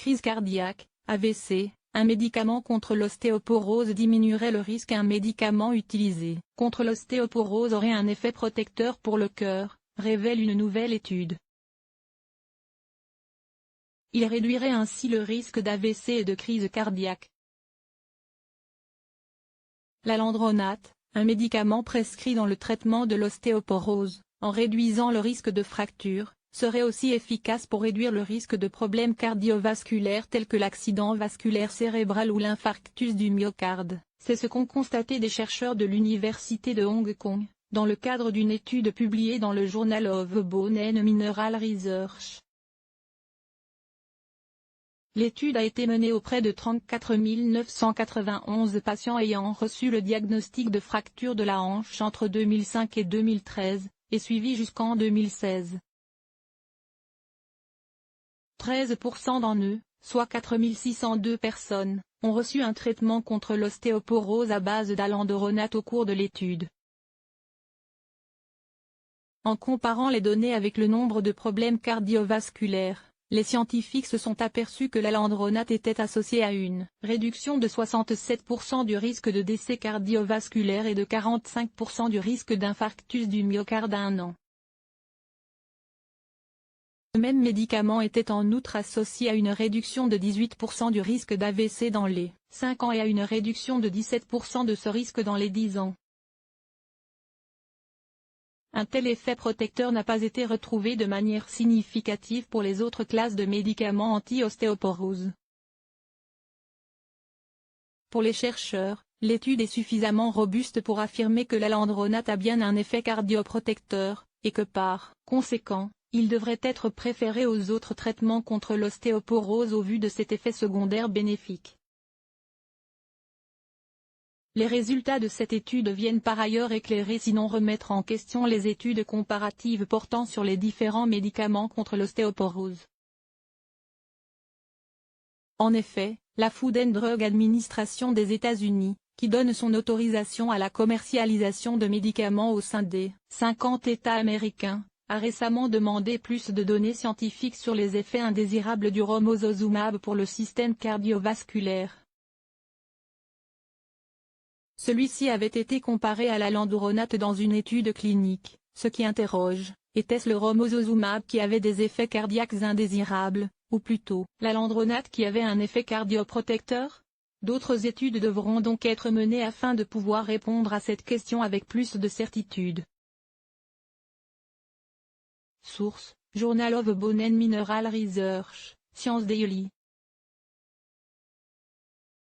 crise cardiaque, AVC, un médicament contre l'ostéoporose diminuerait le risque. Un médicament utilisé contre l'ostéoporose aurait un effet protecteur pour le cœur, révèle une nouvelle étude. Il réduirait ainsi le risque d'AVC et de crise cardiaque. L'alendronate, un médicament prescrit dans le traitement de l'ostéoporose, en réduisant le risque de fracture, serait aussi efficace pour réduire le risque de problèmes cardiovasculaires tels que l'accident vasculaire cérébral ou l'infarctus du myocarde. C'est ce qu'ont constaté des chercheurs de l'université de Hong Kong, dans le cadre d'une étude publiée dans le Journal of Bone and Mineral Research. L'étude a été menée auprès de 34 991 patients ayant reçu le diagnostic de fracture de la hanche entre 2005 et 2013, et suivis jusqu'en 2016. 13% d'entre eux, soit 4 602 personnes, ont reçu un traitement contre l'ostéoporose à base d'alendronate au cours de l'étude. En comparant les données avec le nombre de problèmes cardiovasculaires, les scientifiques se sont aperçus que l'alendronate était associé à une réduction de 67% du risque de décès cardiovasculaire et de 45% du risque d'infarctus du myocarde à 1 an. Le même médicament était en outre associé à une réduction de 18% du risque d'AVC dans les 5 ans et à une réduction de 17% de ce risque dans les 10 ans. Un tel effet protecteur n'a pas été retrouvé de manière significative pour les autres classes de médicaments anti-ostéoporose. Pour les chercheurs, l'étude est suffisamment robuste pour affirmer que l'alendronate a bien un effet cardioprotecteur, et que par conséquent, il devrait être préféré aux autres traitements contre l'ostéoporose au vu de cet effet secondaire bénéfique. Les résultats de cette étude viennent par ailleurs éclairer sinon remettre en question les études comparatives portant sur les différents médicaments contre l'ostéoporose. En effet, la Food and Drug Administration des États-Unis, qui donne son autorisation à la commercialisation de médicaments au sein des 50 États américains, a récemment demandé plus de données scientifiques sur les effets indésirables du romosozumab pour le système cardiovasculaire. Celui-ci avait été comparé à l'alendronate dans une étude clinique, ce qui interroge, était-ce le romosozumab qui avait des effets cardiaques indésirables, ou plutôt, l'alendronate qui avait un effet cardioprotecteur? D'autres études devront donc être menées afin de pouvoir répondre à cette question avec plus de certitude. Source: Journal of Bone and Mineral Research, Science Daily.